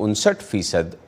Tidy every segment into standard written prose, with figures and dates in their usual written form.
59%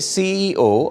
CEO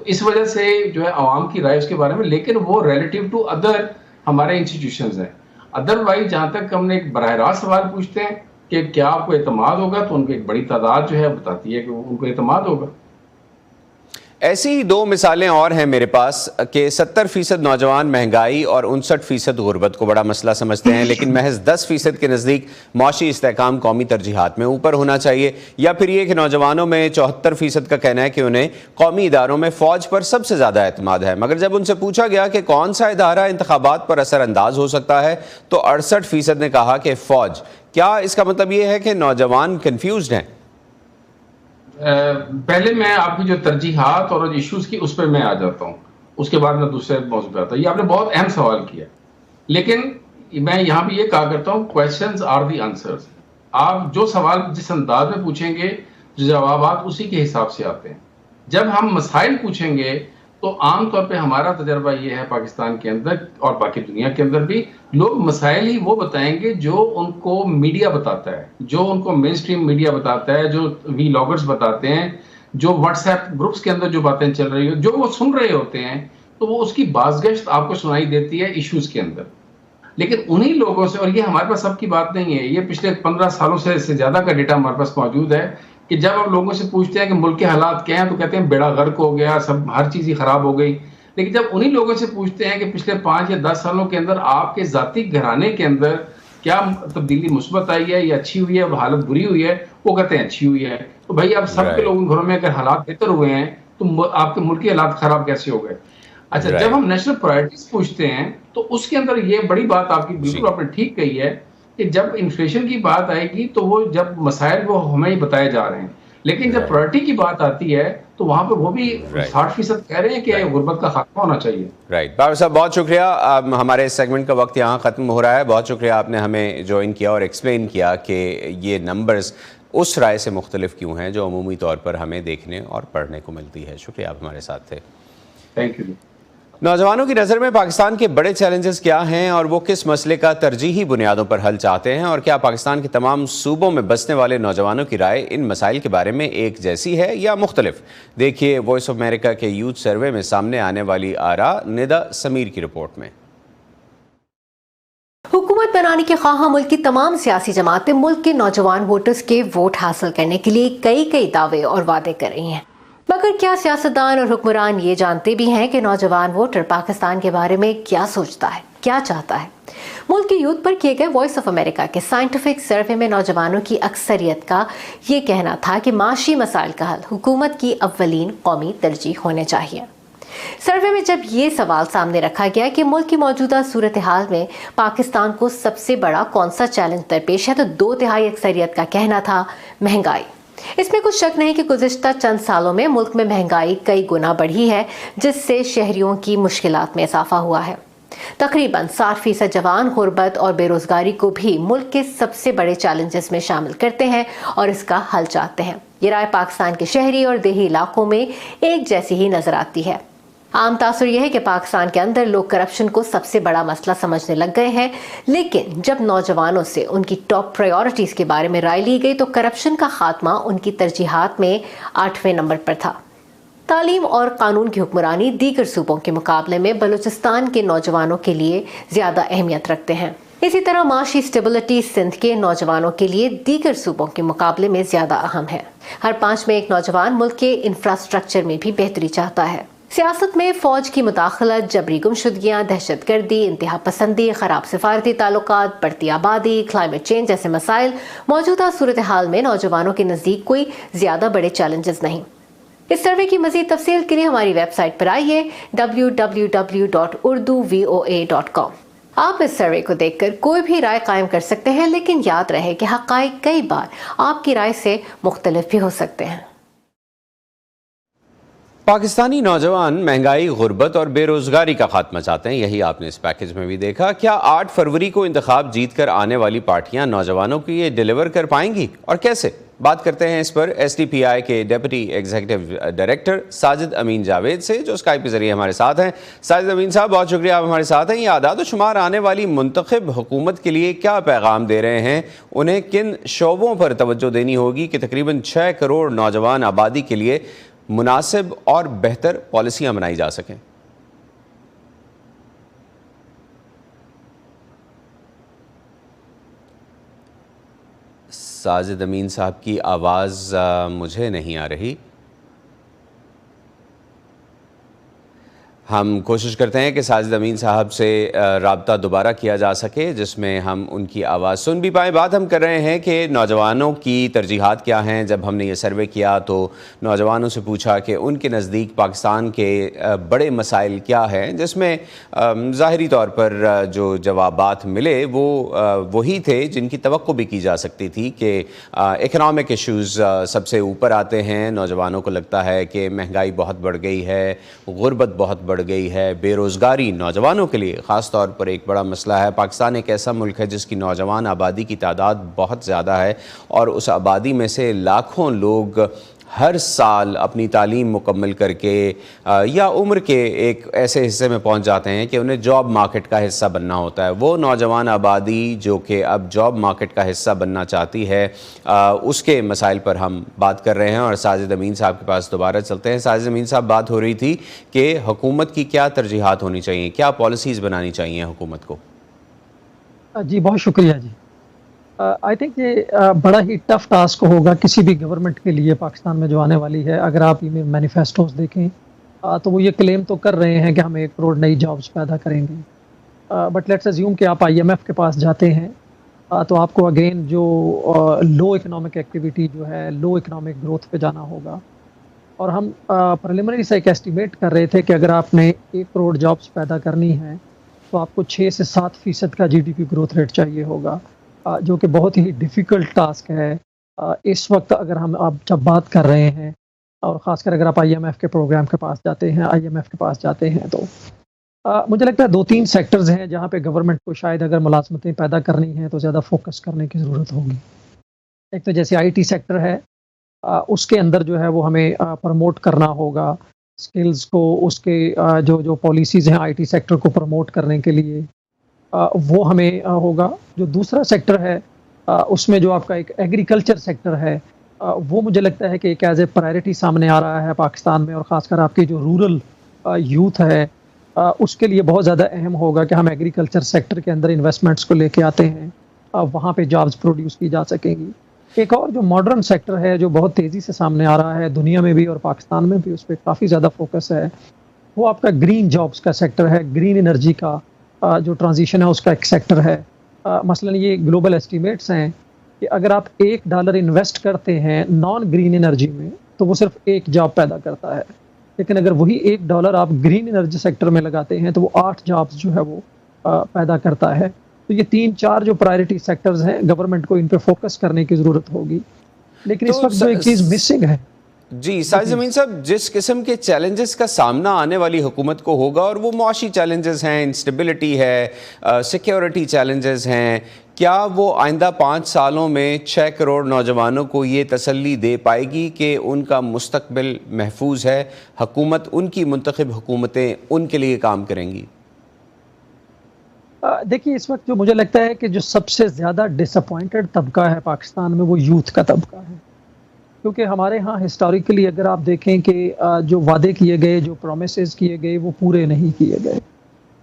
تو اس وجہ سے جو ہے عوام کی رائے اس کے بارے میں، لیکن وہ ریلیٹیو ٹو ادر ہمارے انسٹیٹیوشنز ہیں. ادروائز جہاں تک ہم نے ایک براہ راست سوال پوچھتے ہیں کہ کیا آپ کو اعتماد ہوگا، تو ان کی ایک بڑی تعداد جو ہے بتاتی ہے کہ ان کو اعتماد ہوگا. ایسی ہی 2 مثالیں اور ہیں میرے پاس کہ 70% نوجوان مہنگائی اور 59% غربت کو بڑا مسئلہ سمجھتے ہیں، لیکن محض 10% کے نزدیک معاشی استحکام قومی ترجیحات میں اوپر ہونا چاہیے. یا پھر یہ کہ نوجوانوں میں 74% کا کہنا ہے کہ انہیں قومی اداروں میں فوج پر سب سے زیادہ اعتماد ہے، مگر جب ان سے پوچھا گیا کہ کون سا ادارہ انتخابات پر اثر انداز ہو سکتا ہے تو 68% نے کہا کہ فوج. کیا اس کا مطلب یہ ہے کہ نوجوان کنفیوزڈ ہیں؟ پہلے میں آپ کی جو ترجیحات اور ایشوز کی اس پہ میں آ جاتا ہوں، اس کے بعد میں دوسرے موضوع پہ آتا ہوں. یہ آپ نے بہت اہم سوال کیا، لیکن میں یہاں پہ یہ کہا کرتا ہوں کویسچنز آر دی آنسرز. آپ جو سوال جس انداز میں پوچھیں گے جوابات اسی کے حساب سے آتے ہیں. جب ہم مسائل پوچھیں گے تو عام طور پہ ہمارا تجربہ یہ ہے پاکستان کے اندر اور باقی دنیا کے اندر بھی، لوگ مسائل ہی وہ بتائیں گے جو ان کو میڈیا بتاتا ہے، جو ان کو مین سٹریم میڈیا بتاتا ہے، جو وی لاگرز بتاتے ہیں، جو واٹس ایپ گروپس کے اندر جو باتیں چل رہی ہو، جو وہ سن رہے ہوتے ہیں، تو وہ اس کی بازگشت آپ کو سنائی دیتی ہے ایشوز کے اندر. لیکن انہی لوگوں سے، اور یہ ہمارے پاس سب کی بات نہیں ہے، یہ پچھلے 15 سالوں سے زیادہ کا ڈیٹا ہمارے پاس موجود ہے کہ جب آپ لوگوں سے پوچھتے ہیں کہ ملک کے حالات کیا ہیں تو کہتے ہیں بیڑا غرق ہو گیا، سب ہر چیز ہی خراب ہو گئی. لیکن جب انہی لوگوں سے پوچھتے ہیں کہ پچھلے 5 یا 10 سالوں کے اندر آپ کے ذاتی گھرانے کے اندر کیا تبدیلی مثبت آئی ہے یا اچھی ہوئی ہے، حالت بری ہوئی ہے، وہ کہتے ہیں اچھی ہوئی ہے. تو بھائی اب سب کے لوگوں کے گھروں میں اگر حالات بہتر ہوئے ہیں تو آپ کے ملکی حالات خراب کیسے ہو گئے؟ اچھا، جب ہم نیشنل پرائرٹیز پوچھتے ہیں تو اس کے اندر یہ بڑی بات آپ کی بالکل آپ نے ٹھیک کہی ہے کہ جب انفلیشن کی بات آئے گی تو وہ جب مسائل وہ ہمیں ہی بتائے جا رہے ہیں، لیکن جب پرائرٹی کی بات آتی ہے تو وہاں پہ وہ بھی 60% کہہ رہے ہیں کہ غربت کا خاتمہ ہونا چاہیے. رائٹ باور صاحب، بہت شکریہ. ہمارے اس سیگمنٹ کا وقت یہاں ختم ہو رہا ہے. بہت شکریہ آپ نے ہمیں جوائن کیا اور ایکسپلین کیا کہ یہ نمبرز اس رائے سے مختلف کیوں ہیں جو عمومی طور پر ہمیں دیکھنے اور پڑھنے کو ملتی ہے. شکریہ، آپ ہمارے ساتھ تھے. Thank you. نوجوانوں کی نظر میں پاکستان کے بڑے چیلنجز کیا ہیں اور وہ کس مسئلے کا ترجیحی بنیادوں پر حل چاہتے ہیں، اور کیا پاکستان کے تمام صوبوں میں بسنے والے نوجوانوں کی رائے ان مسائل کے بارے میں ایک جیسی ہے یا مختلف؟ دیکھیے وائس آف امریکہ کے یوتھ سروے میں سامنے آنے والی آراء ندا سمیر کی رپورٹ میں. حکومت بنانے کے خواہاں ملک کی تمام سیاسی جماعتیں ملک کے نوجوان ووٹرز کے ووٹ حاصل کرنے کے لیے کئی دعوے اور وعدے کر رہی ہیں، مگر کیا سیاستدان اور حکمران یہ جانتے بھی ہیں کہ نوجوان ووٹر پاکستان کے بارے میں کیا سوچتا ہے، کیا چاہتا ہے؟ ملک کے یوتھ پر کیے گئے وائس آف امریکہ کے سائنٹیفک سروے میں نوجوانوں کی اکثریت کا یہ کہنا تھا کہ معاشی مسائل کا حل حکومت کی اولین قومی ترجیح ہونے چاہیے. سروے میں جب یہ سوال سامنے رکھا گیا کہ ملک کی موجودہ صورتحال میں پاکستان کو سب سے بڑا کون سا چیلنج درپیش ہے، تو 2/3 اکثریت کا کہنا تھا مہنگائی. اس میں کچھ شک نہیں کہ گزشتہ چند سالوں میں ملک میں مہنگائی کئی گنا بڑھی ہے، جس سے شہریوں کی مشکلات میں اضافہ ہوا ہے. تقریباً 60% جوان غربت اور بے روزگاری کو بھی ملک کے سب سے بڑے چیلنجز میں شامل کرتے ہیں اور اس کا حل چاہتے ہیں. یہ رائے پاکستان کے شہری اور دیہی علاقوں میں ایک جیسی ہی نظر آتی ہے. عام تاثر یہ ہے کہ پاکستان کے اندر لوگ کرپشن کو سب سے بڑا مسئلہ سمجھنے لگ گئے ہیں، لیکن جب نوجوانوں سے ان کی ٹاپ پرائیورٹیز کے بارے میں رائے لی گئی تو کرپشن کا خاتمہ ان کی ترجیحات میں 8ویں نمبر پر تھا. تعلیم اور قانون کی حکمرانی دیگر صوبوں کے مقابلے میں بلوچستان کے نوجوانوں کے لیے زیادہ اہمیت رکھتے ہیں. اسی طرح معاشی اسٹیبلٹی سندھ کے نوجوانوں کے لیے دیگر صوبوں کے مقابلے میں زیادہ اہم ہے. ہر 5 میں ایک نوجوان ملک کے انفراسٹرکچر میں بھی بہتری چاہتا ہے. سیاست میں فوج کی مداخلت، جبری گمشدگیاں، دہشت گردی، انتہا پسندی، خراب سفارتی تعلقات، بڑھتی آبادی، کلائمیٹ چینج جیسے مسائل موجودہ صورتحال میں نوجوانوں کے نزدیک کوئی زیادہ بڑے چیلنجز نہیں. اس سروے کی مزید تفصیل کے لیے ہماری ویب سائٹ پر آئیے www.urduvoa.com. آپ اس سروے کو دیکھ کر کوئی بھی رائے قائم کر سکتے ہیں، لیکن یاد رہے کہ حقائق کئی بار آپ کی رائے سے مختلف بھی ہو سکتے ہیں. پاکستانی نوجوان مہنگائی، غربت اور بے روزگاری کا خاتمہ چاہتے ہیں. یہی آپ نے اس پیکج میں بھی دیکھا. کیا 8 فروری کو انتخاب جیت کر آنے والی پارٹیاں نوجوانوں کو یہ ڈیلیور کر پائیں گی اور کیسے؟ بات کرتے ہیں اس پر ایس ڈی پی آئی کے ڈیپٹی ایگزیکٹو ڈائریکٹر ساجد امین جاوید سے، جو اسکائپ کے ذریعے ہمارے ساتھ ہیں. ساجد امین صاحب، بہت شکریہ آپ ہمارے ساتھ ہیں. یہ اعداد و شمار آنے والی منتخب حکومت کے لیے کیا پیغام دے رہے ہیں؟ انہیں کن شعبوں پر توجہ دینی ہوگی کہ تقریباً 6 کروڑ نوجوان آبادی کے لیے مناسب اور بہتر پالیسیاں بنائی جا سکیں؟ ساجد امین صاحب کی آواز مجھے نہیں آ رہی. ہم کوشش کرتے ہیں کہ ساجد امین صاحب سے رابطہ دوبارہ کیا جا سکے جس میں ہم ان کی آواز سن بھی پائیں. بات ہم کر رہے ہیں کہ نوجوانوں کی ترجیحات کیا ہیں. جب ہم نے یہ سروے کیا تو نوجوانوں سے پوچھا کہ ان کے نزدیک پاکستان کے بڑے مسائل کیا ہیں, جس میں ظاہری طور پر جو جوابات ملے وہ وہی تھے جن کی توقع بھی کی جا سکتی تھی کہ اکنامک ایشوز سب سے اوپر آتے ہیں. نوجوانوں کو لگتا ہے کہ مہنگائی بہت بڑھ گئی ہے, غربت بہت بڑھ گئی ہے, بے روزگاری نوجوانوں کے لیے خاص طور پر ایک بڑا مسئلہ ہے. پاکستان ایک ایسا ملک ہے جس کی نوجوان آبادی کی تعداد بہت زیادہ ہے اور اس آبادی میں سے لاکھوں لوگ ہر سال اپنی تعلیم مکمل کر کے یا عمر کے ایک ایسے حصے میں پہنچ جاتے ہیں کہ انہیں جاب مارکیٹ کا حصہ بننا ہوتا ہے. وہ نوجوان آبادی جو کہ اب جاب مارکیٹ کا حصہ بننا چاہتی ہے, اس کے مسائل پر ہم بات کر رہے ہیں اور ساجد امین صاحب کے پاس دوبارہ چلتے ہیں. ساجد امین صاحب, بات ہو رہی تھی کہ حکومت کی کیا ترجیحات ہونی چاہیے, کیا پالیسیز بنانی چاہیے حکومت کو؟ جی بہت شکریہ. جی آئی تھنک یہ بڑا ہی ٹف ٹاسک ہوگا کسی بھی گورنمنٹ کے لیے پاکستان میں جو آنے والی ہے. اگر آپ یہ مینیفیسٹوز دیکھیں تو وہ یہ کلیم تو کر رہے ہیں کہ ہم 1 کروڑ نئی جابس پیدا کریں گے, بٹ لیٹس ازیوم کہ آپ IMF کے پاس جاتے ہیں تو آپ کو اگین جو لو اکنامک ایکٹیویٹی جو ہے, لو اکنامک گروتھ پہ جانا ہوگا. اور ہم پریلیمنری سے ایک ایسٹیمیٹ کر رہے تھے کہ اگر آپ نے 1 کروڑ جابس پیدا کرنی ہے تو آپ کو 6 سے 7% کا GDP گروتھ ریٹ چاہیے ہوگا, جو کہ بہت ہی ڈیفیکلٹ ٹاسک ہے اس وقت. اگر ہم آپ جب بات کر رہے ہیں اور خاص کر اگر آپ IMF کے پروگرام کے پاس جاتے ہیں, IMF کے پاس جاتے ہیں, تو مجھے لگتا ہے 2-3 سیکٹرز ہیں جہاں پہ گورنمنٹ کو شاید اگر ملازمتیں پیدا کرنی ہیں تو زیادہ فوکس کرنے کی ضرورت ہوگی. ایک تو جیسے IT سیکٹر ہے, اس کے اندر جو ہے وہ ہمیں پروموٹ کرنا ہوگا سکلز کو, اس کے جو پالیسیز ہیں IT سیکٹر کو پروموٹ کرنے کے لیے, وہ ہمیں ہوگا. جو دوسرا سیکٹر ہے اس میں جو آپ کا ایک ایگریکلچر سیکٹر ہے, وہ مجھے لگتا ہے کہ ایک ایز اے پرائرٹی سامنے آ رہا ہے پاکستان میں, اور خاص کر آپ کی جو رورل یوتھ ہے اس کے لیے بہت زیادہ اہم ہوگا کہ ہم ایگریکلچر سیکٹر کے اندر انویسٹمنٹس کو لے کے آتے ہیں, وہاں پہ جابس پروڈیوس کی جا سکیں گی. ایک اور جو ماڈرن سیکٹر ہے جو بہت تیزی سے سامنے آ رہا ہے دنیا میں بھی اور پاکستان میں بھی, اس پہ کافی زیادہ فوکس ہے, وہ آپ کا گرین جابس کا سیکٹر ہے. گرین انرجی کا جو ٹرانزیشن ہے اس کا ایک سیکٹر ہے. مثلا یہ گلوبل ایسٹیمیٹس ہیں کہ اگر آپ $1 انویسٹ کرتے ہیں نان گرین انرجی میں تو وہ صرف 1 جاب پیدا کرتا ہے, لیکن اگر وہی $1 آپ گرین انرجی سیکٹر میں لگاتے ہیں تو وہ 8 جابس جو ہے وہ پیدا کرتا ہے. تو یہ 3-4 جو پرائرٹی سیکٹرز ہیں گورنمنٹ کو ان پہ فوکس کرنے کی ضرورت ہوگی. لیکن اس وقت جو ایک چیز مسنگ ہے. جی ساجد امین صاحب, جس قسم کے چیلنجز کا سامنا آنے والی حکومت کو ہوگا, اور وہ معاشی چیلنجز ہیں, انسٹیبلٹی ہے, سیکیورٹی چیلنجز ہیں, کیا وہ آئندہ 5 سالوں میں 6 کروڑ نوجوانوں کو یہ تسلی دے پائے گی کہ ان کا مستقبل محفوظ ہے, حکومت, ان کی منتخب حکومتیں ان کے لیے کام کریں گی؟ دیکھیے اس وقت جو مجھے لگتا ہے کہ جو سب سے زیادہ ڈس اپوائنٹڈ طبقہ ہے پاکستان میں وہ یوتھ کا طبقہ ہے, کیونکہ ہمارے ہاں ہسٹوریکلی اگر آپ دیکھیں کہ جو وعدے کیے گئے, جو پرومسز کیے گئے, وہ پورے نہیں کیے گئے.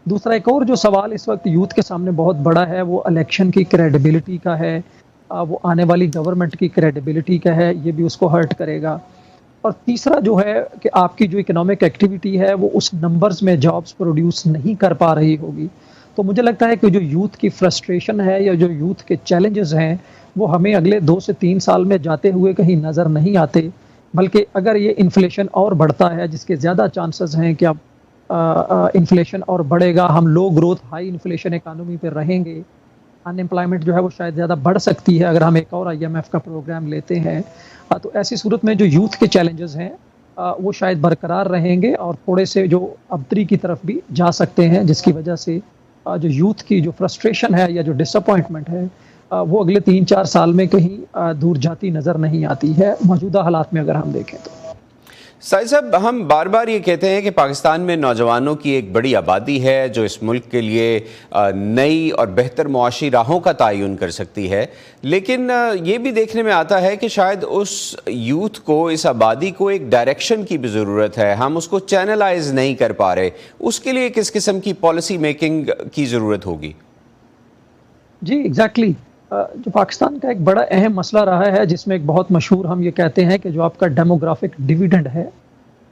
دوسرا ایک اور جو سوال اس وقت یوتھ کے سامنے بہت بڑا ہے وہ الیکشن کی کریڈیبلٹی کا ہے, وہ آنے والی گورنمنٹ کی کریڈیبلٹی کا ہے, یہ بھی اس کو ہرٹ کرے گا. اور تیسرا جو ہے کہ آپ کی جو اکنامک ایکٹیویٹی ہے وہ اس نمبرز میں جابس پروڈیوس نہیں کر پا رہی ہوگی. تو مجھے لگتا ہے کہ جو یوتھ کی فرسٹریشن ہے یا جو یوتھ کے چیلنجز ہیں وہ ہمیں اگلے 2 سے 3 سال میں جاتے ہوئے کہیں نظر نہیں آتے, بلکہ اگر یہ انفلیشن اور بڑھتا ہے, جس کے زیادہ چانسز ہیں کہ اب انفلیشن اور بڑھے گا, ہم لو گروتھ ہائی انفلیشن اکانومی پہ رہیں گے, ان امپلائمنٹ جو ہے وہ شاید زیادہ بڑھ سکتی ہے اگر ہم ایک اور IMF کا پروگرام لیتے ہیں. تو ایسی صورت میں جو یوتھ کے چیلنجز ہیں وہ شاید برقرار رہیں گے اور تھوڑے سے جو ابتری کی طرف بھی جا سکتے ہیں, جس کی وجہ سے جو یوتھ کی جو فرسٹریشن ہے یا جو ڈس اپوائنٹمنٹ ہے وہ اگلے 3-4 سال میں کہیں دور جاتی نظر نہیں آتی ہے موجودہ حالات میں اگر ہم دیکھیں تو. ساجد صاحب، ہم بار بار یہ کہتے ہیں کہ پاکستان میں نوجوانوں کی ایک بڑی آبادی ہے جو اس ملک کے لیے نئی اور بہتر معاشی راہوں کا تعین کر سکتی ہے، لیکن یہ بھی دیکھنے میں آتا ہے کہ شاید اس یوتھ کو، اس آبادی کو ایک ڈائریکشن کی بھی ضرورت ہے، ہم اس کو چینلائز نہیں کر پا رہے. اس کے لیے کس قسم کی پالیسی میکنگ کی ضرورت ہوگی؟ جی ایگزیکٹلی جو پاکستان کا ایک بڑا اہم مسئلہ رہا ہے، جس میں ایک بہت مشہور ہم یہ کہتے ہیں کہ جو آپ کا ڈیموگرافک ڈیویڈنڈ ہے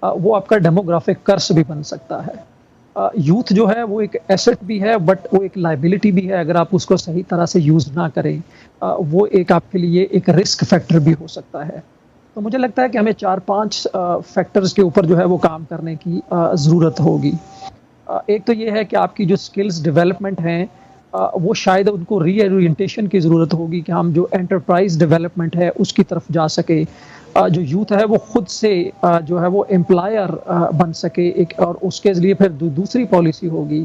وہ آپ کا ڈیموگرافک کرس بھی بن سکتا ہے. یوتھ جو ہے وہ ایک ایسٹ بھی ہے، بٹ وہ ایک لائبلٹی بھی ہے اگر آپ اس کو صحیح طرح سے یوز نہ کریں. وہ ایک آپ کے لیے ایک رسک فیکٹر بھی ہو سکتا ہے. تو مجھے لگتا ہے کہ ہمیں 4-5 فیکٹرز کے اوپر جو ہے وہ کام کرنے کی ضرورت ہوگی. ایک تو یہ ہے کہ آپ کی جو سکلز ڈیولپمنٹ ہیں وہ شاید ان کو ری اورینٹیشن کی ضرورت ہوگی کہ ہم جو انٹرپرائز ڈیولپمنٹ ہے اس کی طرف جا سکے. جو یوتھ ہے وہ خود سے جو ہے وہ امپلائر بن سکے ایک، اور اس کے لیے پھر دوسری پالیسی ہوگی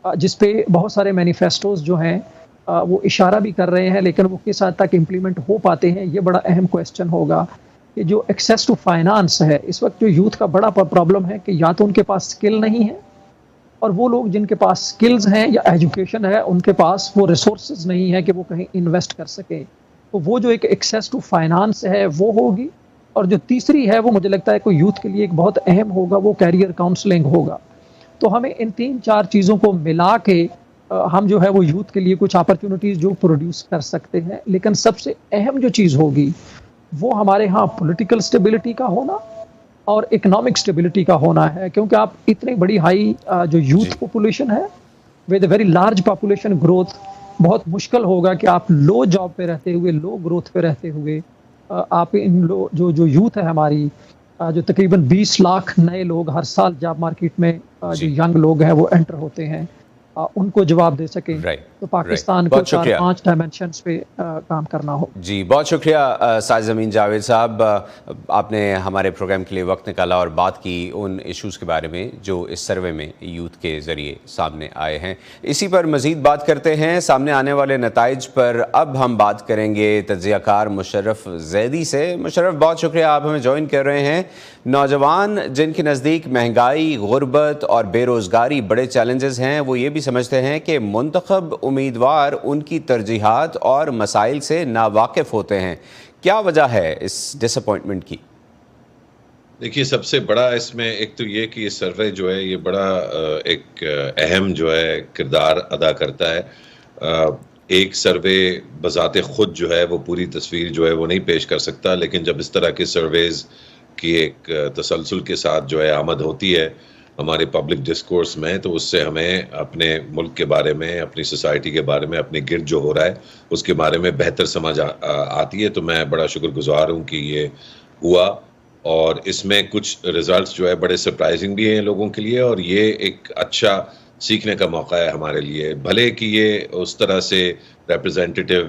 جس پہ بہت سارے مینیفیسٹوز جو ہیں وہ اشارہ بھی کر رہے ہیں، لیکن وہ کس حد تک امپلیمنٹ ہو پاتے ہیں یہ بڑا اہم کویسچن ہوگا. کہ جو ایکسیس ٹو فائنانس ہے اس وقت جو یوتھ کا بڑا پرابلم ہے کہ یا تو ان کے پاس اسکل نہیں ہے، اور وہ لوگ جن کے پاس سکلز ہیں یا ایجوکیشن ہے ان کے پاس وہ ریسورسز نہیں ہے کہ وہ کہیں انویسٹ کر سکیں. تو وہ جو ایک ایکسیس ٹو فائنانس ہے وہ ہوگی. اور جو تیسری ہے وہ مجھے لگتا ہے کہ یوتھ کے لیے ایک بہت اہم ہوگا، وہ کیریئر کاؤنسلنگ ہوگا. تو ہمیں ان 3-4 چیزوں کو ملا کے ہم جو ہے وہ یوتھ کے لیے کچھ اپرچونیٹیز جو پروڈیوس کر سکتے ہیں. لیکن سب سے اہم جو چیز ہوگی وہ ہمارے ہاں پولیٹیکل سٹیبلٹی کا ہونا اور اکنامک سٹیبلٹی کا ہونا ہے. کیونکہ آپ اتنی بڑی ہائی جو یوتھ پاپولیشن ہے with a very large population growth, بہت مشکل ہوگا کہ آپ لو جاب پہ رہتے ہوئے، لو گروتھ پہ رہتے ہوئے آپ ان جو یوتھ ہے ہماری، جو تقریباً 20 لاکھ نئے لوگ ہر سال جاب مارکیٹ میں جو ینگ لوگ ہیں وہ انٹر ہوتے ہیں، ان کو جواب دے سکیں. تو پاکستان کو 4-5 ڈائمینشنز پہ کام کرنا ہو. جی بہت شکریہ ساجد امین جاوید صاحب، آپ نے ہمارے پروگرام کے لیے وقت نکالا اور بات کی ان ایشوز کے بارے میں جو اس سروے میں یوتھ کے ذریعے سامنے آئے ہیں. اسی پر مزید بات کرتے ہیں، سامنے آنے والے نتائج پر. اب ہم بات کریں گے تجزیہ کار مشرف زیدی سے. مشرف، بہت شکریہ آپ ہمیں جوائن کر رہے ہیں. نوجوان جن کے نزدیک مہنگائی، غربت اور بے روزگاری بڑے چیلنجز ہیں، وہ یہ بھی سمجھتے ہیں کہ منتخب امیدوار ان کی ترجیحات اور مسائل سے ناواقف ہوتے ہیں. کیا وجہ ہے اس ڈس اپوائنٹمنٹ کی؟ دیکھیے، سب سے بڑا اس میں ایک تو یہ کہ یہ سروے جو ہے یہ بڑا ایک اہم جو ہے کردار ادا کرتا ہے. ایک سروے بذات خود جو ہے وہ پوری تصویر جو ہے وہ نہیں پیش کر سکتا، لیکن جب اس طرح کے سرویز کی ایک تسلسل کے ساتھ جو ہے آمد ہوتی ہے ہمارے پبلک ڈسکورس میں، تو اس سے ہمیں اپنے ملک کے بارے میں، اپنی سوسائٹی کے بارے میں، اپنے گرد جو ہو رہا ہے اس کے بارے میں بہتر سمجھ آتی ہے. تو میں بڑا شکر گزار ہوں کہ یہ ہوا، اور اس میں کچھ ریزلٹس جو ہے بڑے سرپرائزنگ بھی ہیں لوگوں کے لیے، اور یہ ایک اچھا سیکھنے کا موقع ہے ہمارے لیے. بھلے کہ یہ اس طرح سے ریپرزینٹیو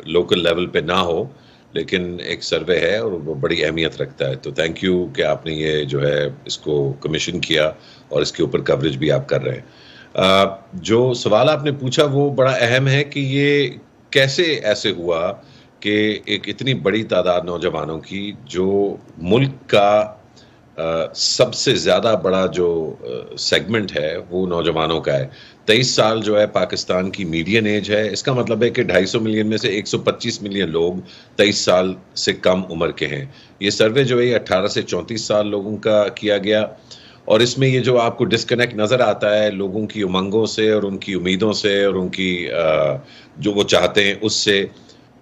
لوکل لیول پہ نہ ہو، لیکن ایک سروے ہے اور وہ بڑی اہمیت رکھتا ہے. تو تھینک یو کہ آپ نے یہ جو ہے اس کو کمیشن کیا اور اس کے اوپر کوریج بھی آپ کر رہے ہیں. جو سوال آپ نے پوچھا وہ بڑا اہم ہے کہ یہ کیسے ایسے ہوا کہ ایک اتنی بڑی تعداد نوجوانوں کی، جو ملک کا سب سے زیادہ بڑا جو سیگمنٹ ہے وہ نوجوانوں کا ہے. 23 سال جو ہے پاکستان کی میڈین ایج ہے. اس کا مطلب ہے کہ 250 ملین میں سے 125 ملین لوگ 23 سال سے کم عمر کے ہیں. یہ سروے جو ہے 18 سے 34 سال لوگوں کا کیا گیا، اور اس میں یہ جو آپ کو ڈسکنیکٹ نظر آتا ہے لوگوں کی امنگوں سے اور ان کی امیدوں سے اور ان کی جو وہ چاہتے ہیں اس سے،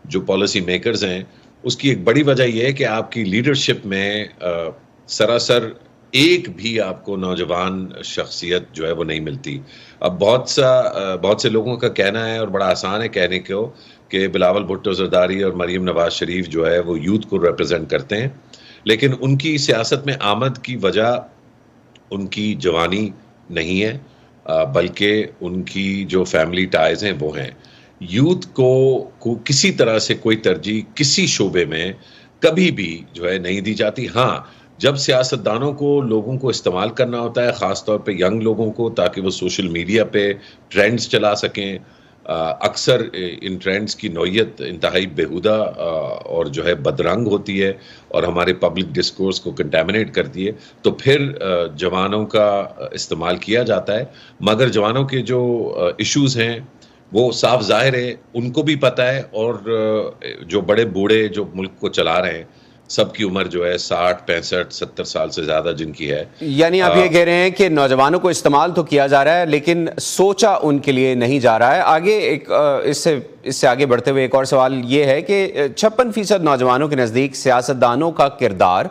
جو پالیسی میکرز ہیں، اس کی ایک بڑی وجہ یہ ہے کہ آپ کی لیڈرشپ میں سراسر ایک بھی آپ کو نوجوان شخصیت جو ہے وہ نہیں ملتی. اب بہت سے لوگوں کا کہنا ہے، اور بڑا آسان ہے کہنے کو، کہ بلاول بھٹو زرداری اور مریم نواز شریف جو ہے وہ یوتھ کو ریپرزینٹ کرتے ہیں، لیکن ان کی سیاست میں آمد کی وجہ ان کی جوانی نہیں ہے، بلکہ ان کی جو فیملی ٹائز ہیں وہ ہیں. یوتھ کو کسی طرح سے کوئی ترجیح کسی شعبے میں کبھی بھی جو ہے نہیں دی جاتی. ہاں، جب سیاستدانوں کو لوگوں کو استعمال کرنا ہوتا ہے، خاص طور پہ ینگ لوگوں کو، تاکہ وہ سوشل میڈیا پہ ٹرینڈز چلا سکیں، اکثر ان ٹرینڈز کی نوعیت انتہائی بیہودہ اور جو ہے بدرنگ ہوتی ہے اور ہمارے پبلک ڈسکورس کو کنٹامنیٹ کرتی ہے، تو پھر جوانوں کا استعمال کیا جاتا ہے. مگر جوانوں کے جو ایشوز ہیں وہ صاف ظاہر ہے، ان کو بھی پتہ ہے، اور جو بڑے بوڑھے جو ملک کو چلا رہے ہیں سب کی عمر جو ہے 60 65 70 سال سے زیادہ جن کی ہے. یعنی آپ یہ کہہ رہے ہیں کہ نوجوانوں کو استعمال تو کیا جا رہا ہے لیکن سوچا ان کے لیے نہیں جا رہا ہے. آگے اس سے آگے بڑھتے ہوئے ایک اور سوال یہ ہے کہ 56% نوجوانوں کے نزدیک سیاستدانوں کا کردار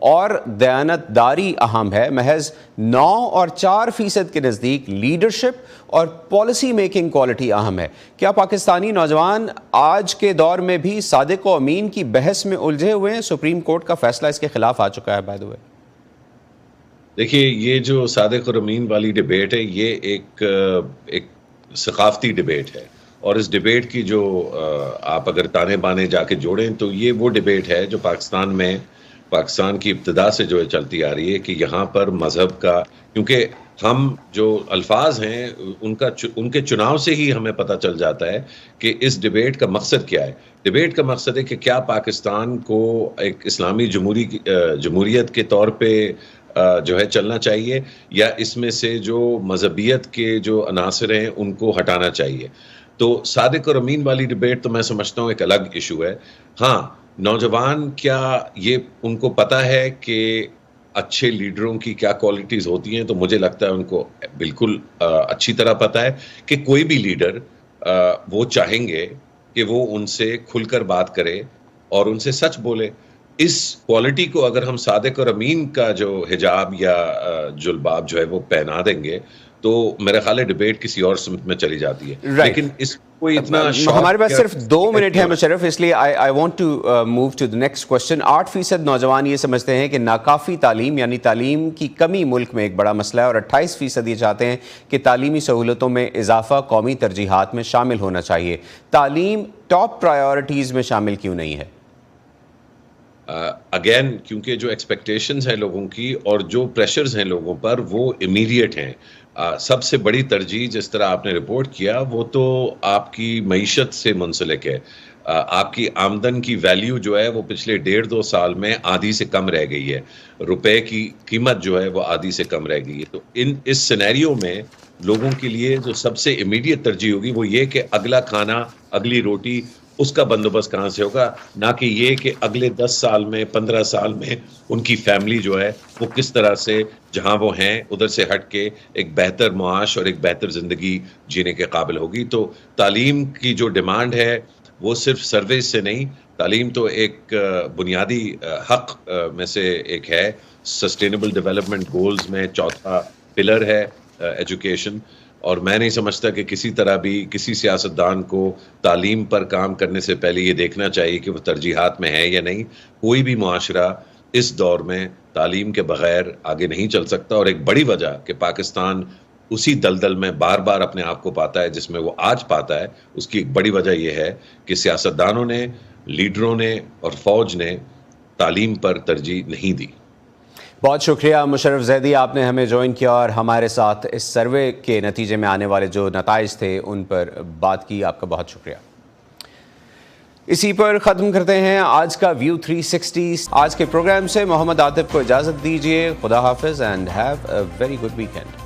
اور دیانتداری اہم ہے، محض 9 اور 4% کے نزدیک لیڈرشپ اور پالیسی میکنگ کوالٹی اہم ہے. کیا پاکستانی نوجوان آج کے دور میں بھی صادق و امین کی بحث میں الجھے ہوئے ہیں؟ سپریم کورٹ کا فیصلہ اس کے خلاف آ چکا ہے بائی دی وے. دیکھیے یہ جو صادق اور امین والی ڈیبیٹ ہے یہ ایک ثقافتی ڈیبیٹ ہے، اور اس ڈیبیٹ کی جو آپ اگر تانے بانے جا کے جوڑیں تو یہ وہ ڈیبیٹ ہے جو پاکستان کی ابتدا سے جو ہے چلتی آ رہی ہے، کہ یہاں پر مذہب کا، کیونکہ ہم جو الفاظ ہیں ان کے چناؤ سے ہی ہمیں پتہ چل جاتا ہے کہ اس ڈیبیٹ کا مقصد کیا ہے. ڈیبیٹ کا مقصد ہے کہ کیا پاکستان کو ایک اسلامی جمہوریت کے طور پہ جو ہے چلنا چاہیے، یا اس میں سے جو مذہبیت کے جو عناصر ہیں ان کو ہٹانا چاہیے. تو صادق اور امین والی ڈیبیٹ تو میں سمجھتا ہوں ایک الگ ایشو ہے. ہاں، نوجوان کیا یہ ان کو پتہ ہے کہ اچھے لیڈروں کی کیا کوالٹیز ہوتی ہیں؟ تو مجھے لگتا ہے ان کو بالکل اچھی طرح پتہ ہے کہ کوئی بھی لیڈر وہ چاہیں گے کہ وہ ان سے کھل کر بات کرے اور ان سے سچ بولے. اس کوالٹی کو اگر ہم صادق اور امین کا جو حجاب یا جلباب جو ہے وہ پہنا دیں گے تو میرا خیال ہے ڈیبیٹ کسی اور سمت میں چلی جاتی ہے. لیکن اس کوئی اتنا ہمارے پاس صرف 2 منٹ ہے مشرف، اس لیے I want to move to the next question. 8% نوجوان یہ سمجھتے ہیں کہ ناکافی تعلیم یعنی تعلیم کی کمی ملک میں ایک بڑا مسئلہ ہے، اور 28% یہ چاہتے ہیں کہ تعلیمی سہولتوں میں اضافہ قومی ترجیحات میں شامل ہونا چاہیے. تعلیم ٹاپ پرائیورٹیز میں شامل کیوں نہیں ہے؟ اگین کیونکہ جو ایکسپیکٹیشنز ہیں لوگوں کی اور جو پریشرز ہیں لوگوں پر وہ امیڈیٹ ہیں. سب سے بڑی ترجیح جس طرح آپ نے رپورٹ کیا وہ تو آپ کی معیشت سے منسلک ہے. آپ کی آمدن کی ویلیو جو ہے وہ پچھلے 1.5-2 سال میں آدھی سے کم رہ گئی ہے. روپے کی قیمت جو ہے وہ آدھی سے کم رہ گئی ہے. تو اس سینیریو میں لوگوں کے لیے جو سب سے امیڈیٹ ترجیح ہوگی وہ یہ کہ اگلا کھانا، اگلی روٹی، اس کا بندوبست کہاں سے ہوگا، نہ کہ یہ کہ اگلے 10 سال میں 15 سال میں ان کی فیملی جو ہے وہ کس طرح سے جہاں وہ ہیں ادھر سے ہٹ کے ایک بہتر معاش اور ایک بہتر زندگی جینے کے قابل ہوگی. تو تعلیم کی جو ڈیمانڈ ہے وہ صرف سروس سے نہیں، تعلیم تو ایک بنیادی حق میں سے ایک ہے. سسٹینیبل ڈیولپمنٹ گولز میں 4تھا پلر ہے ایجوکیشن، اور میں نہیں سمجھتا کہ کسی طرح بھی کسی سیاستدان کو تعلیم پر کام کرنے سے پہلے یہ دیکھنا چاہیے کہ وہ ترجیحات میں ہے یا نہیں. کوئی بھی معاشرہ اس دور میں تعلیم کے بغیر آگے نہیں چل سکتا، اور ایک بڑی وجہ کہ پاکستان اسی دلدل میں بار بار اپنے آپ کو پاتا ہے جس میں وہ آج پاتا ہے، اس کی ایک بڑی وجہ یہ ہے کہ سیاستدانوں نے، لیڈروں نے اور فوج نے تعلیم پر ترجیح نہیں دی. بہت شکریہ مشرف زیدی، آپ نے ہمیں جوائن کیا اور ہمارے ساتھ اس سروے کے نتیجے میں آنے والے جو نتائج تھے ان پر بات کی. آپ کا بہت شکریہ. اسی پر ختم کرتے ہیں آج کا ویو 360. آج کے پروگرام سے محمد عاطف کو اجازت دیجیے. خدا حافظ and have a very good weekend.